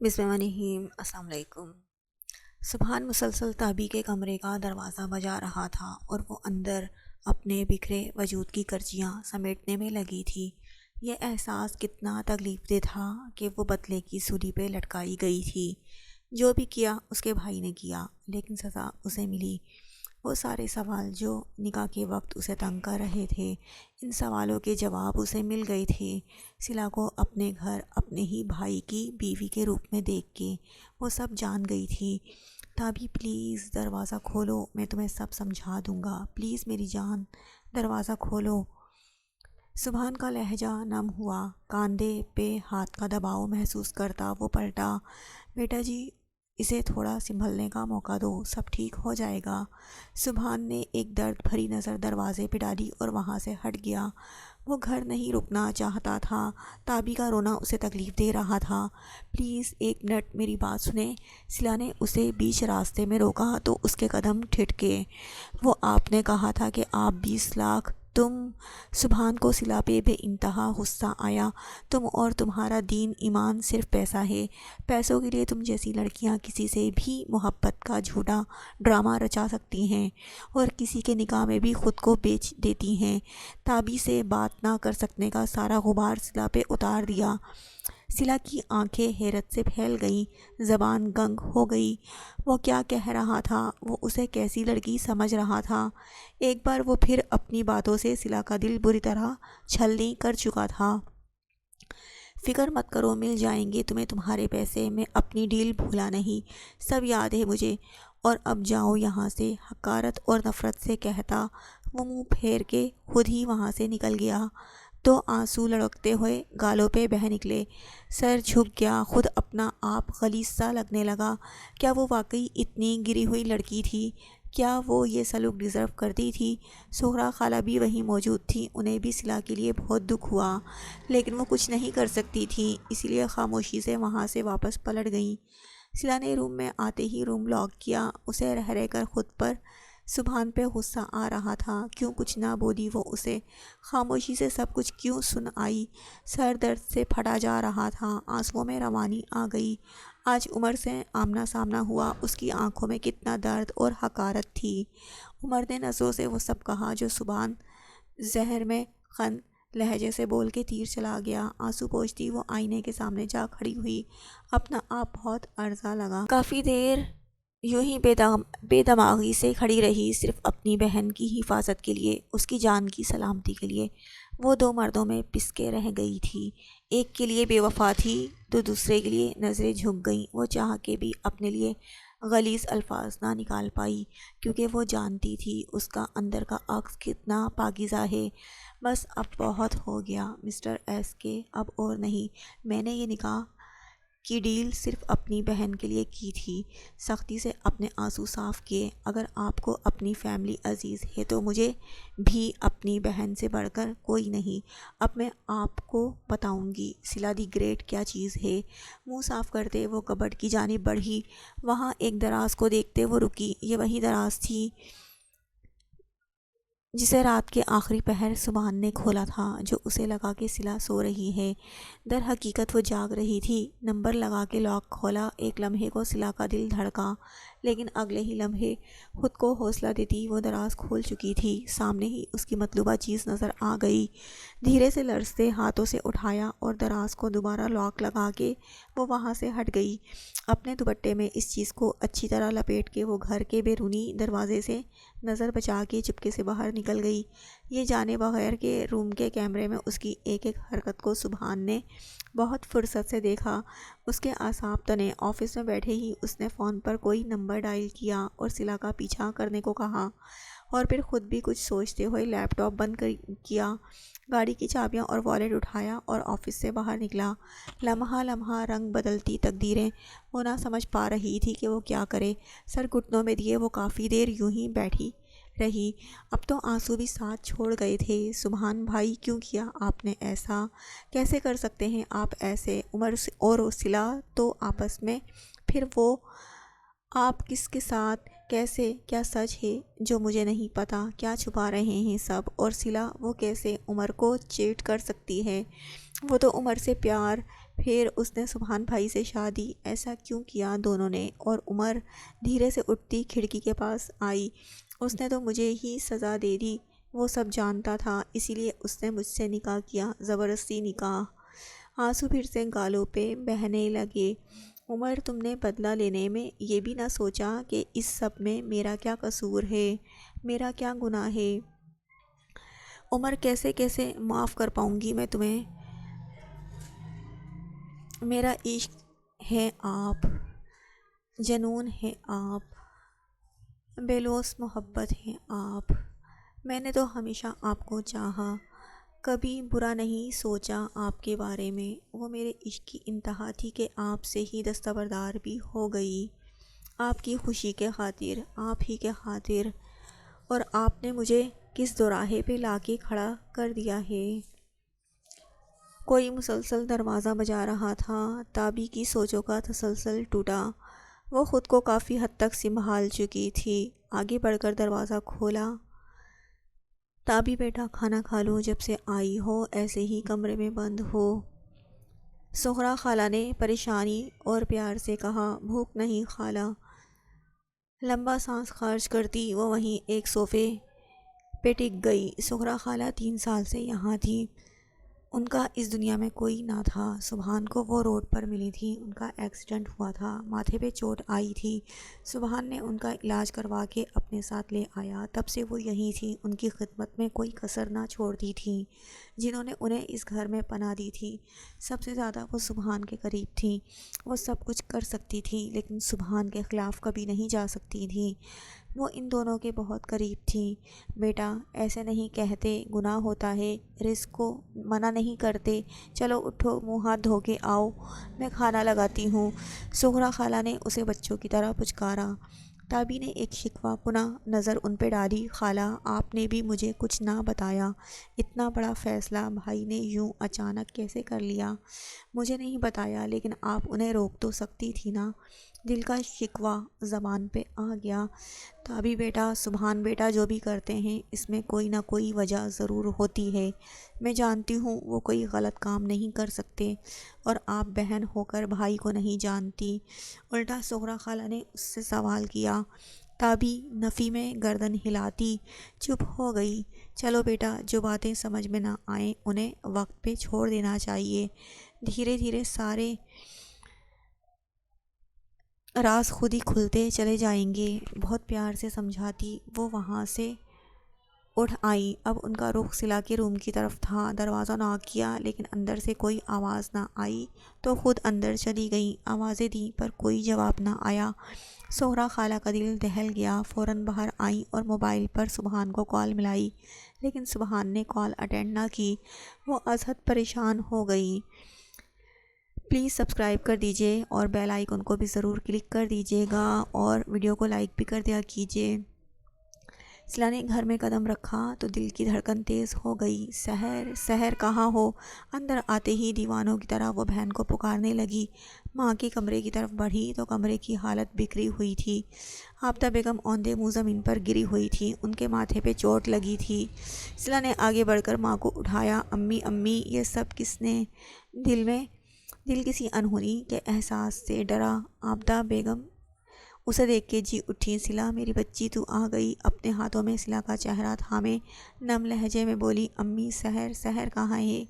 بسم اللہ الرحمن الرحیم۔ السلام علیکم۔ سبحان مسلسل تابی کے کمرے کا دروازہ بجا رہا تھا اور وہ اندر اپنے بکھرے وجود کی کرچیاں سمیٹنے میں لگی تھی۔ یہ احساس کتنا تکلیف دہ تھا کہ وہ بدلے کی سولی پہ لٹکائی گئی تھی۔ جو بھی کیا اس کے بھائی نے کیا، لیکن سزا اسے ملی۔ وہ سارے سوال جو نکاح کے وقت اسے تنگ کر رہے تھے، ان سوالوں کے جواب اسے مل گئے تھے۔ صلہ کو اپنے گھر اپنے ہی بھائی کی بیوی کے روپ میں دیکھ کے وہ سب جان گئی تھی۔ تابی پلیز دروازہ کھولو، میں تمہیں سب سمجھا دوں گا، پلیز میری جان دروازہ کھولو۔ سبحان کا لہجہ نم ہوا، کاندھے پہ ہاتھ کا دباؤ محسوس کرتا وہ پلٹا۔ بیٹا جی، اسے تھوڑا سنبھلنے کا موقع دو، سب ٹھیک ہو جائے گا۔ سبحان نے ایک درد بھری نظر دروازے پہ ڈالی اور وہاں سے ہٹ گیا۔ وہ گھر نہیں رکنا چاہتا تھا، تابی کا رونا اسے تکلیف دے رہا تھا۔ پلیز ایک منٹ میری بات سنیں۔ صلہ نے اسے بیچ راستے میں روکا تو اس کے قدم ٹھٹکے۔ وہ آپ نے کہا تھا کہ آپ 20 لاکھ تم۔ سبحان کو صلہ پہ بے انتہا غصہ آیا۔ تم اور تمہارا دین ایمان صرف پیسہ ہے۔ پیسوں کے لیے تم جیسی لڑکیاں کسی سے بھی محبت کا جھوٹا ڈرامہ رچا سکتی ہیں اور کسی کے نکاح میں بھی خود کو بیچ دیتی ہیں۔ تابی سے بات نہ کر سکنے کا سارا غبار صلہ پہ اتار دیا۔ صلہ کی آنکھیں حیرت سے پھیل گئیں، زبان گنگ ہو گئی۔ وہ کیا کہہ رہا تھا؟ وہ اسے کیسی لڑکی سمجھ رہا تھا؟ ایک بار وہ پھر اپنی باتوں سے صلہ کا دل بری طرح چھلنی کر چکا تھا۔ فکر مت کرو، مل جائیں گے تمہیں تمہارے پیسے، میں اپنی ڈیل بھولا نہیں، سب یاد ہے مجھے، اور اب جاؤ یہاں سے، حقارت اور نفرت سے کہتا وہ منہ پھیر کے خود ہی وہاں سے نکل گیا۔ تو آنسو لڑکتے ہوئے گالوں پہ بہہ نکلے، سر جھک گیا، خود اپنا آپ غلیظ سا لگنے لگا۔ کیا وہ واقعی اتنی گری ہوئی لڑکی تھی؟ کیا وہ یہ سلوک ڈیزرو کرتی تھی؟ سہرا خالہ بھی وہیں موجود تھی، انہیں بھی صلہ کے لیے بہت دکھ ہوا، لیکن وہ کچھ نہیں کر سکتی تھیں، اس لیے خاموشی سے وہاں سے واپس پلٹ گئیں۔ صلہ نے روم میں آتے ہی روم لاک کیا۔ اسے رہ رہ کر خود پر سبحان پہ غصہ آ رہا تھا، کیوں کچھ نہ بولی وہ اسے، خاموشی سے سب کچھ کیوں سن آئی۔ سر درد سے پھٹا جا رہا تھا، آنسوؤں میں روانی آ گئی۔ آج عمر سے آمنا سامنا ہوا، اس کی آنکھوں میں کتنا درد اور حقارت تھی۔ عمر نے نظروں سے وہ سب کہا جو سبحان زہر میں خن لہجے سے بول کے تیر چلا گیا۔ آنسو پوچھتی وہ آئینے کے سامنے جا کھڑی ہوئی، اپنا آپ بہت عرضہ لگا۔ کافی دیر یوں ہی بے دماغی سے کھڑی رہی، صرف اپنی بہن کی حفاظت کے لیے، اس کی جان کی سلامتی کے لیے۔ وہ دو مردوں میں پس کے رہ گئی تھی، ایک کے لیے بے وفا تھی تو دوسرے کے لیے نظریں جھک گئیں۔ وہ چاہ کے بھی اپنے لیے غلیظ الفاظ نہ نکال پائی، کیونکہ وہ جانتی تھی اس کا اندر کا عکس کتنا پاکیزہ ہے۔ بس اب بہت ہو گیا مسٹر ایس کے، اب اور نہیں، میں نے یہ نکاح کی ڈیل صرف اپنی بہن کے لیے کی تھی۔ سختی سے اپنے آنسو صاف کیے۔ اگر آپ کو اپنی فیملی عزیز ہے تو مجھے بھی اپنی بہن سے بڑھ کر کوئی نہیں۔ اب میں آپ کو بتاؤں گی صلہ دی گریٹ کیا چیز ہے۔ منہ صاف کرتے وہ کبڈ کی جانب بڑھی، وہاں ایک دراز کو دیکھتے وہ رکی۔ یہ وہی دراز تھی جسے رات کے آخری پہر سبحان نے کھولا تھا، جو اسے لگا کہ صلہ سو رہی ہے، در حقیقت وہ جاگ رہی تھی۔ نمبر لگا کے لاک کھولا، ایک لمحے کو صلہ کا دل دھڑکا، لیکن اگلے ہی لمحے خود کو حوصلہ دیتی وہ دراز کھول چکی تھی۔ سامنے ہی اس کی مطلوبہ چیز نظر آ گئی۔ دھیرے سے لرزتے ہاتھوں سے اٹھایا اور دراز کو دوبارہ لاک لگا کے وہ وہاں سے ہٹ گئی۔ اپنے دوپٹے میں اس چیز کو اچھی طرح لپیٹ کے وہ گھر کے بیرونی دروازے سے نظر بچا کے چپکے سے باہر نکل گئی، یہ جانے بغیر کہ روم کے کیمرے میں اس کی ایک ایک حرکت کو سبحان نے بہت فرصت سے دیکھا۔ اس کے اعصاب تنے۔ آفس میں بیٹھے ہی اس نے فون پر کوئی نمبر ڈائل کیا اور صلہ کا پیچھا کرنے کو کہا، اور پھر خود بھی کچھ سوچتے ہوئے لیپ ٹاپ بند کیا، گاڑی کی چابیاں اور والیٹ اٹھایا اور آفس سے باہر نکلا۔ لمحہ لمحہ رنگ بدلتی تقدیریں، وہ نہ سمجھ پا رہی تھی کہ وہ کیا کرے۔ سر گھٹنوں میں دیے وہ کافی دیر یوں ہی بیٹھی رہی، اب تو آنسو بھی ساتھ چھوڑ گئے تھے۔ سبحان بھائی، کیوں کیا آپ نے ایسا؟ کیسے کر سکتے ہیں آپ ایسے؟ عمر اور صلہ تو آپس میں، پھر وہ آپ کس کے ساتھ؟ کیسے؟ کیا سچ ہے جو مجھے نہیں پتا؟ کیا چھپا رہے ہیں سب؟ اور صلہ وہ کیسے عمر کو چیٹ کر سکتی ہے؟ وہ تو عمر سے پیار، پھر اس نے سبحان بھائی سے شادی، ایسا کیوں کیا دونوں نے؟ اور عمر دھیرے سے اٹھتی کھڑکی کے پاس آئی۔ اس نے تو مجھے ہی سزا دے دی، وہ سب جانتا تھا، اسی لیے اس نے مجھ سے نکاح کیا، زبردستی نکاح۔ آنسو پھر سے گالوں پہ بہنے لگے۔ عمر، تم نے بدلہ لینے میں یہ بھی نہ سوچا کہ اس سب میں میرا کیا قصور ہے، میرا کیا گناہ ہے؟ عمر، کیسے کیسے معاف کر پاؤں گی میں تمہیں؟ میرا عشق ہے آپ، جنون ہے آپ، بے لوث محبت ہے آپ۔ میں نے تو ہمیشہ آپ کو چاہا، کبھی برا نہیں سوچا آپ کے بارے میں۔ وہ میرے عشق کی انتہا تھی کہ آپ سے ہی دستبردار بھی ہو گئی، آپ کی خوشی کے خاطر، آپ ہی کے خاطر۔ اور آپ نے مجھے کس دوراہے پہ لا کے کھڑا کر دیا ہے؟ کوئی مسلسل دروازہ بجا رہا تھا۔ تابی کی سوچوں کا تسلسل ٹوٹا۔ وہ خود کو کافی حد تک سنبھال چکی تھی، آگے بڑھ کر دروازہ کھولا۔ تابی بیٹا، کھانا کھا لو، جب سے آئی ہو ایسے ہی کمرے میں بند ہو۔ سغرا خالہ نے پریشانی اور پیار سے کہا۔ بھوک نہیں خالہ۔ لمبا سانس خارج کرتی وہ وہیں ایک صوفے پہ ٹک گئی۔ سغرا خالہ 3 سال سے یہاں تھی، ان کا اس دنیا میں کوئی نہ تھا۔ سبحان کو وہ روڈ پر ملی تھی، ان کا ایکسیڈنٹ ہوا تھا، ماتھے پہ چوٹ آئی تھی۔ سبحان نے ان کا علاج کروا کے اپنے ساتھ لے آیا، تب سے وہ یہیں تھی، ان کی خدمت میں کوئی کسر نہ چھوڑتی تھی۔ جنہوں نے انہیں اس گھر میں پناہ دی تھی، سب سے زیادہ وہ سبحان کے قریب تھیں۔ وہ سب کچھ کر سکتی تھی لیکن سبحان کے خلاف کبھی نہیں جا سکتی تھی۔ وہ ان دونوں کے بہت قریب تھیں۔ بیٹا، ایسے نہیں کہتے، گناہ ہوتا ہے، رزق کو منع نہیں کرتے، چلو اٹھو، منہ ہاتھ دھو کے آؤ، میں کھانا لگاتی ہوں۔ سغرا خالہ نے اسے بچوں کی طرح پچکارا۔ تابی نے ایک شکوہ کنہ نظر ان پہ ڈالی۔ خالہ، آپ نے بھی مجھے کچھ نہ بتایا، اتنا بڑا فیصلہ بھائی نے یوں اچانک کیسے کر لیا؟ مجھے نہیں بتایا، لیکن آپ انہیں روک تو سکتی تھی نا؟ دل کا شکوہ زبان پہ آ گیا۔ تابی بیٹا، سبحان بیٹا جو بھی کرتے ہیں اس میں کوئی نہ کوئی وجہ ضرور ہوتی ہے، میں جانتی ہوں وہ کوئی غلط کام نہیں کر سکتے، اور آپ بہن ہو کر بھائی کو نہیں جانتی؟ الٹا سغرا خالہ نے اس سے سوال کیا۔ تابی نفی میں گردن ہلاتی چپ ہو گئی۔ چلو بیٹا، جو باتیں سمجھ میں نہ آئیں انہیں وقت پہ چھوڑ دینا چاہیے، دھیرے دھیرے سارے راز خود ہی کھلتے چلے جائیں گے۔ بہت پیار سے سمجھاتی وہ وہاں سے اٹھ آئی۔ اب ان کا رخ صلہ کے روم کی طرف تھا۔ دروازہ ناک کیا لیکن اندر سے کوئی آواز نہ آئی تو خود اندر چلی گئیں۔ آوازیں دیں پر کوئی جواب نہ آیا۔ سغرا خالہ کا دل دہل گیا، فوراً باہر آئیں اور موبائل پر سبحان کو کال ملائی، لیکن سبحان نے کال اٹینڈ نہ کی۔ وہ از حد پریشان ہو گئی۔ پلیز سبسکرائب کر دیجئے اور بیل آئیکن کو بھی ضرور کلک کر دیجئے گا، اور ویڈیو کو لائک بھی کر دیا کیجئے۔ صلہ نے گھر میں قدم رکھا تو دل کی دھڑکن تیز ہو گئی۔ سحر، سحر کہاں ہو؟ اندر آتے ہی دیوانوں کی طرح وہ بہن کو پکارنے لگی۔ ماں کے کمرے کی طرف بڑھی تو کمرے کی حالت بکھری ہوئی تھی۔ آبدہ بیگم اوندھے منہ زمین پر گری ہوئی تھی، ان کے ماتھے پہ چوٹ لگی تھی۔ صلہ نے آگے بڑھ کر ماں کو اٹھایا۔ امی امی، یہ سب کس نے؟ دل کسی انہونی کے احساس سے ڈرا۔ آبدہ بیگم اسے دیکھ کے جی اٹھی۔ صلہ میری بچی، تو آ گئی؟ اپنے ہاتھوں میں صلہ کا چہرہ تھامے نم لہجے میں بولی، امی سحر، سحر کہاں ہے؟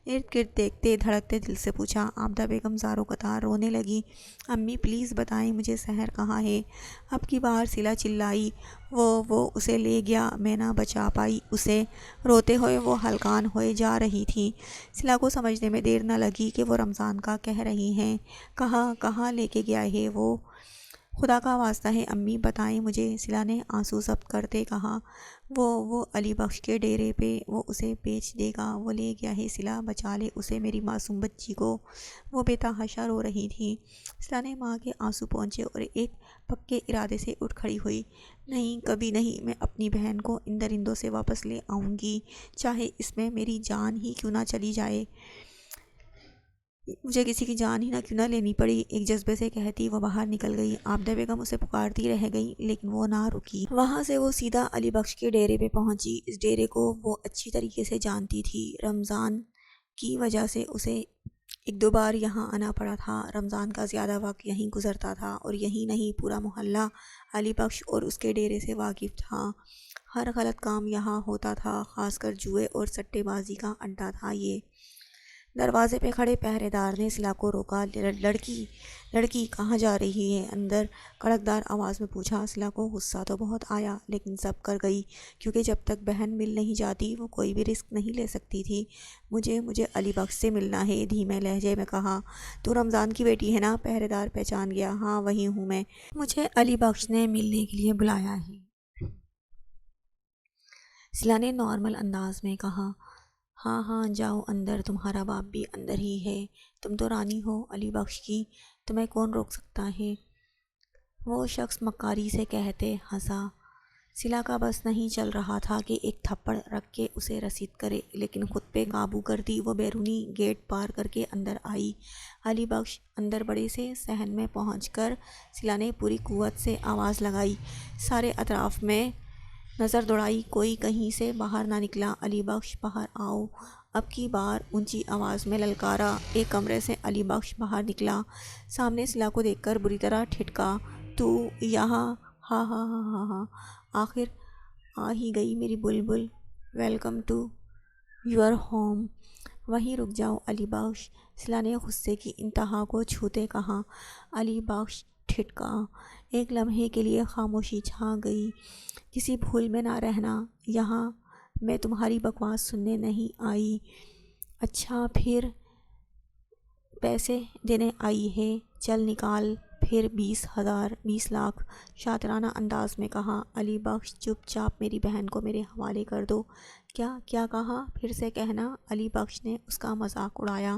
ارد گرد دیکھتے دھڑکتے دل سے پوچھا۔ آبدہ بیگم زاروں قطار رونے لگی۔ امی پلیز بتائیں مجھے، سحر کہاں ہے؟ اب کی بار صلہ چلائی۔ وہ اسے لے گیا، میں نہ بچا پائی اسے۔ روتے ہوئے وہ ہلکان ہوئے جا رہی تھی۔ صلہ کو سمجھنے میں دیر نہ لگی کہ وہ رمضان کا کہہ رہی ہیں۔ کہاں لے کے گیا ہے وہ؟ خدا کا واسطہ ہے امی بتائیں مجھے، صلہ نے آنسو ضبط کرتے کہا۔ وہ علی بخش کے ڈیرے پہ، وہ اسے بیچ دے گا، وہ لے گیا ہے، صلہ بچا لے اسے، میری معصوم بچی کو۔ وہ بے تحاشا رو رہی تھی۔ صلہ نے ماں کے آنسو پہنچے اور ایک پکے ارادے سے اٹھ کھڑی ہوئی۔ نہیں، کبھی نہیں، میں اپنی بہن کو ان درندوں سے واپس لے آؤں گی، چاہے اس میں میری جان ہی کیوں نہ چلی جائے۔ مجھے کسی کی جان ہی کیوں نہ لینی پڑی، ایک جذبے سے کہتی وہ باہر نکل گئی۔ عابدہ بیگم اسے پکارتی رہ گئی لیکن وہ نہ رکی۔ وہاں سے وہ سیدھا علی بخش کے ڈیرے پہ پہنچی۔ اس ڈیرے کو وہ اچھی طریقے سے جانتی تھی، رمضان کی وجہ سے اسے ایک دو بار یہاں آنا پڑا تھا۔ رمضان کا زیادہ وقت یہیں گزرتا تھا، اور یہی نہیں پورا محلہ علی بخش اور اس کے ڈیرے سے واقف تھا۔ ہر غلط کام یہاں ہوتا تھا، خاص کر جوئے اور سٹے بازی کا اڈہ تھا یہ۔ دروازے پہ کھڑے پہرے دار نے صلہ کو روکا۔ لڑکی کہاں جا رہی ہے؟ اندر کڑکدار آواز میں پوچھا۔ صلہ کو غصہ تو بہت آیا لیکن صبر کر گئی، کیونکہ جب تک بہن مل نہیں جاتی وہ کوئی بھی رسک نہیں لے سکتی تھی۔ مجھے علی بخش سے ملنا ہے، دھیمے لہجے میں کہا۔ تو رمضان کی بیٹی ہے نا؟ پہرے دار پہچان گیا۔ ہاں وہی ہوں میں، مجھے علی بخش نے ملنے کے لیے بلایا ہے، صلہ نے نارمل انداز میں کہا۔ ہاں جاؤ اندر، تمہارا باپ بھی اندر ہی ہے، تم تو رانی ہو علی بخش کی، تمہیں کون روک سکتا ہے؟ وہ شخص مکاری سے کہتے ہنسا۔ صلہ کا بس نہیں چل رہا تھا کہ ایک تھپڑ رکھ کے اسے رسید کرے، لیکن خود پہ قابو کرتی وہ بیرونی گیٹ پار کر کے اندر آئی۔ علی بخش اندر بڑے سے صحن میں پہنچ کر صلہ نے پوری قوت سے آواز لگائی، سارے اطراف میں نظر دوڑائی، کوئی کہیں سے باہر نہ نکلا۔ علی بخش باہر آؤ، اب کی بار اونچی آواز میں للکارا۔ ایک کمرے سے علی بخش باہر نکلا، سامنے صلہ کو دیکھ کر بری طرح ٹھٹکا۔ تو یہاں؟ ہاں آخر آ ہی گئی میری بلبل، ویلکم ٹو یور ہوم۔ وہیں رک جاؤ علی بخش، صلہ نے غصے کی انتہا کو چھوتے کہا۔ علی بخش ٹھٹکا۔ ایک لمحے کے لیے خاموشی چھا گئی۔ کسی بھول میں نہ رہنا، یہاں میں تمہاری بکواس سننے نہیں آئی۔ اچھا پھر پیسے دینے آئی ہے؟ چل نکال پھر 20,000 20 لاکھ، شاطرانہ انداز میں کہا۔ علی بخش چپ چاپ میری بہن کو میرے حوالے کر دو۔ کیا کہا؟ پھر سے کہنا۔ علی بخش نے اس کا مذاق اڑایا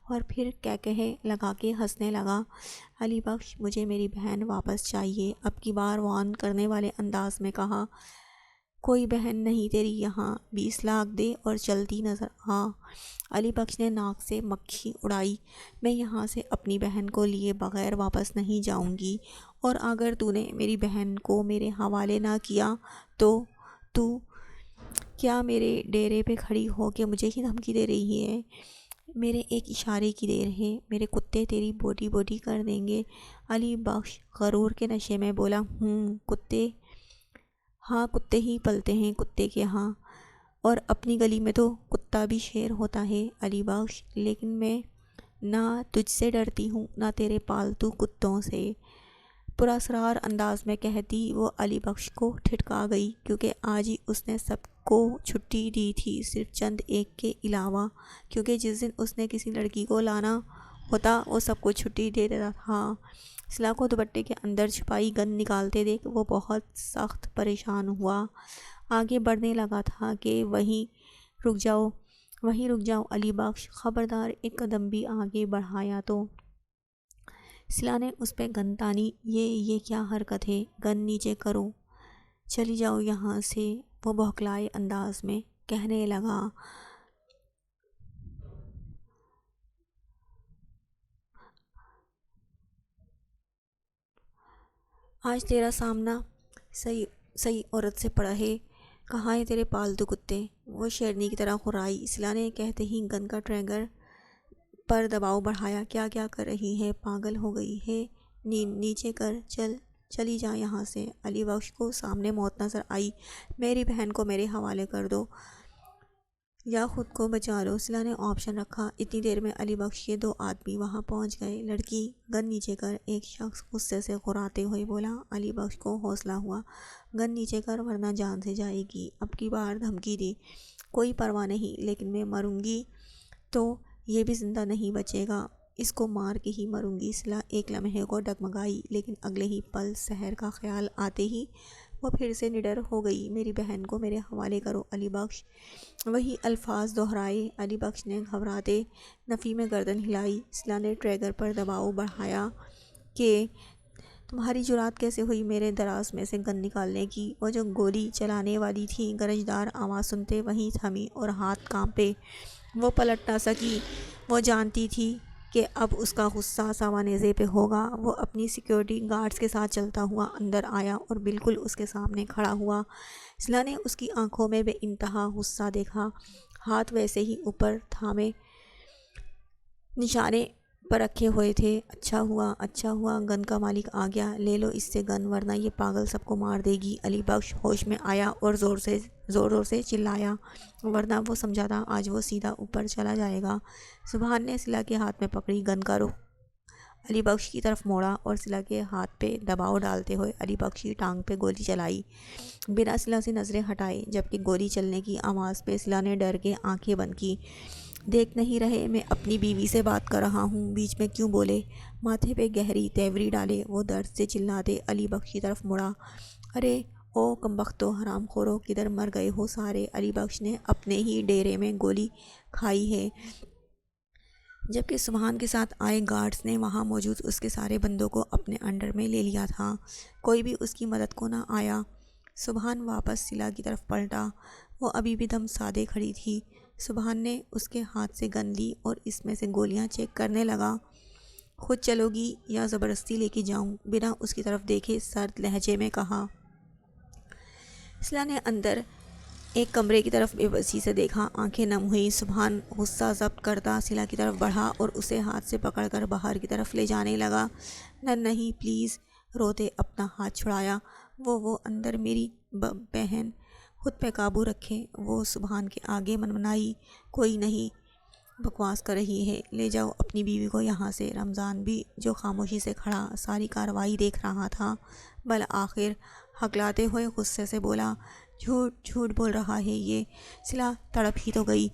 اور پھر کہے لگا کے ہنسنے لگا۔ علی بخش مجھے میری بہن واپس چاہیے، اب کی بار وارن کرنے والے انداز میں کہا۔ کوئی بہن نہیں تیری یہاں، 20 لاکھ دے اور چلتی نظر آ۔ علی بخش نے ناک سے مکھی اڑائی۔ میں یہاں سے اپنی بہن کو لیے بغیر واپس نہیں جاؤں گی، اور اگر تو نے میری بہن کو میرے حوالے نہ کیا تو کیا میرے ڈیرے پہ کھڑی ہو کے مجھے ہی دھمکی دے رہی ہے؟ میرے ایک اشارے کی دیر ہے، میرے کتے تیری بوٹی کر دیں گے۔ علی بخش غرور کے نشے میں بولا۔ کتے؟ ہاں کتے ہی پلتے ہیں کتے کے ہاں، اور اپنی گلی میں تو کتا بھی شیر ہوتا ہے علی بخش، لیکن میں نہ تجھ سے ڈرتی ہوں نہ تیرے پالتو کتوں سے، پراسرار انداز میں کہتی وہ علی بخش کو ٹھٹکا گئی، کیونکہ آج ہی اس نے سب کو چھٹی دی تھی صرف چند ایک کے علاوہ، کیونکہ جس دن اس نے کسی لڑکی کو لانا ہوتا وہ سب کو چھٹی دے دیتا تھا۔ صلہ کو دوپٹے کے اندر چھپائی گن نکالتے دیکھ وہ بہت سخت پریشان ہوا، آگے بڑھنے لگا تھا کہ وہیں رک جاؤ علی بخش، خبردار ایک قدم بھی آگے بڑھایا تو صلہ نے اس پہ گن تانی۔ یہ کیا حرکت ہے؟ گن نیچے کرو، چلی جاؤ یہاں سے، وہ بہکلائے انداز میں کہنے لگا۔ آج تیرا سامنا صحیح عورت سے پڑا ہے، کہاں ہے تیرے پالتو کتے؟ وہ شیرنی کی طرح غرائی۔ صلہ نے کہتے ہی گن کا ٹریگر پر دباؤ بڑھایا۔ کیا کر رہی ہے؟ پاگل ہو گئی ہے؟ نیچے کر، چلی جا یہاں سے۔ علی بخش کو سامنے موت نظر آئی۔ میری بہن کو میرے حوالے کر دو یا خود کو بچا لو، صلہ نے آپشن رکھا۔ اتنی دیر میں علی بخش کے 2 آدمی وہاں پہنچ گئے۔ لڑکی گن نیچے کر، ایک شخص غصے سے غراتے ہوئے بولا۔ علی بخش کو حوصلہ ہوا۔ گن نیچے کر ورنہ جان سے جائے گی، اب کی بار دھمکی دی۔ کوئی پرواہ نہیں، لیکن میں مروں گی تو یہ بھی زندہ نہیں بچے گا، اس کو مار کے ہی مروں گی۔ صلہ ایک لمحے کو ڈگمگائی، لیکن اگلے ہی پل سحر کا خیال آتے ہی وہ پھر سے نڈر ہو گئی۔ میری بہن کو میرے حوالے کرو علی بخش، وہی الفاظ دہرائے۔ علی بخش نے گھبراتے نفی میں گردن ہلائی۔ صلہ نے ٹریگر پر دباؤ بڑھایا کہ تمہاری جرات کیسے ہوئی میرے دراز میں سے گن نکالنے کی؟ وہ جو گولی چلانے والی تھی گرجدار آواز سنتے وہیں تھمی اور ہاتھ کانپے، وہ پلٹ نہ سکی۔ وہ جانتی تھی کہ اب اس کا غصہ سوانیزے پہ ہوگا۔ وہ اپنی سیکیورٹی گارڈز کے ساتھ چلتا ہوا اندر آیا اور بالکل اس کے سامنے کھڑا ہوا۔ سلا نے اس کی آنکھوں میں بے انتہا غصہ دیکھا، ہاتھ ویسے ہی اوپر تھامے نشانے پر رکھے ہوئے تھے۔ اچھا ہوا گن کا مالک آ گیا، لے لو اس سے گن ورنہ یہ پاگل سب کو مار دے گی۔ علی بخش ہوش میں آیا اور زور سے چلایا، ورنہ وہ سمجھا تھا آج وہ سیدھا اوپر چلا جائے گا۔ سبحان نے سلا کے ہاتھ میں پکڑی گن کا رخ علی بخش کی طرف موڑا اور سلا کے ہاتھ پہ دباؤ ڈالتے ہوئے علی بخش کی ٹانگ پہ گولی چلائی، بنا سلا سے نظریں ہٹائے۔ جبکہ گولی چلنے کی آواز پہ سلا نے ڈر کے آنکھیں بند کی۔ دیکھ نہیں رہے میں اپنی بیوی سے بات کر رہا ہوں، بیچ میں کیوں بولے؟ ماتھے پہ گہری تیوری ڈالے وہ درد سے چلاتے علی بخش کی طرف مڑا۔ ارے او کمبختو، حرام خورو، کدھر مر گئے ہو سارے؟ علی بخش نے اپنے ہی ڈیرے میں گولی کھائی ہے، جبکہ سبحان کے ساتھ آئے گارڈز نے وہاں موجود اس کے سارے بندوں کو اپنے انڈر میں لے لیا تھا، کوئی بھی اس کی مدد کو نہ آیا۔ سبحان واپس سلا کی طرف پلٹا، وہ ابھی بھی دم سادے کھڑی تھی۔ سبحان نے اس کے ہاتھ سے گن لی اور اس میں سے گولیاں چیک کرنے لگا۔ خود چلو گی یا زبردستی لے کے جاؤں؟ بنا اس کی طرف دیکھے سرد لہجے میں کہا۔ سلا نے اندر ایک کمرے کی طرف بے بسی سے دیکھا، آنکھیں نم ہوئی۔ سبحان غصہ ضبط کرتا سلا کی طرف بڑھا اور اسے ہاتھ سے پکڑ کر باہر کی طرف لے جانے لگا۔ نہیں پلیز، روتے اپنا ہاتھ چھڑایا۔ وہ اندر میری بہن، خود پہ قابو رکھیں۔ وہ سبحان کے آگے منمنائی، کوئی نہیں، بکواس کر رہی ہے، لے جاؤ اپنی بیوی کو یہاں سے۔ رمضان بھی جو خاموشی سے کھڑا ساری کارروائی دیکھ رہا تھا، بالآخر ہکلاتے ہوئے غصے سے بولا، جھوٹ بول رہا ہے یہ۔ سلا تڑپ ہی تو گئی،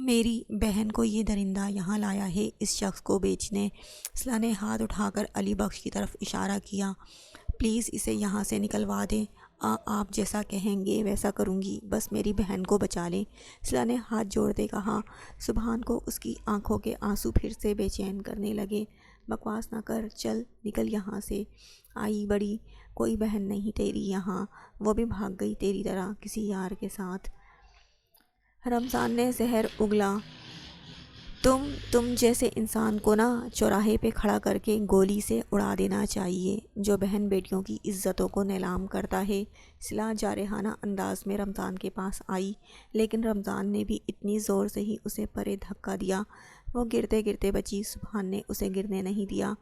میری بہن کو یہ درندہ یہاں لایا ہے اس شخص کو بیچنے۔ سلا نے ہاتھ اٹھا کر علی بخش کی طرف اشارہ کیا، پلیز اسے یہاں سے نکلوا دیں۔ آپ جیسا کہیں گے ویسا کروں گی، بس میری بہن کو بچا لیں۔ سلا نے ہاتھ جوڑتے کہا۔ سبحان کو اس کی آنکھوں کے آنسو پھر سے بے چین کرنے لگے۔ بکواس نہ کر، چل نکل یہاں سے۔ آئی بڑی، کوئی بہن نہیں تیری یہاں، وہ بھی بھاگ گئی تیری طرح کسی یار کے ساتھ۔ رمضان نے زہر اگلا، تم جیسے انسان کو نا چوراہے پہ کھڑا کر کے گولی سے اڑا دینا چاہیے، جو بہن بیٹیوں کی عزتوں کو نیلام کرتا ہے۔ سلا جارحانہ انداز میں رمضان کے پاس آئی، لیکن رمضان نے بھی اتنی زور سے ہی اسے پرے دھکا دیا، وہ گرتے گرتے بچی۔ سبحان نے اسے گرنے نہیں دیا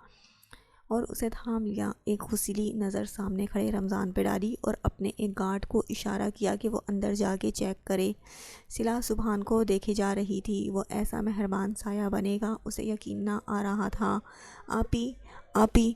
اور اسے تھام لیا، ایک غصیلی نظر سامنے کھڑے رمضان پہ ڈالی اور اپنے ایک گارڈ کو اشارہ کیا کہ وہ اندر جا کے چیک کرے۔ سلا سبحان کو دیکھے جا رہی تھی، وہ ایسا مہربان سایہ بنے گا اسے یقین نہ آ رہا تھا۔ آپی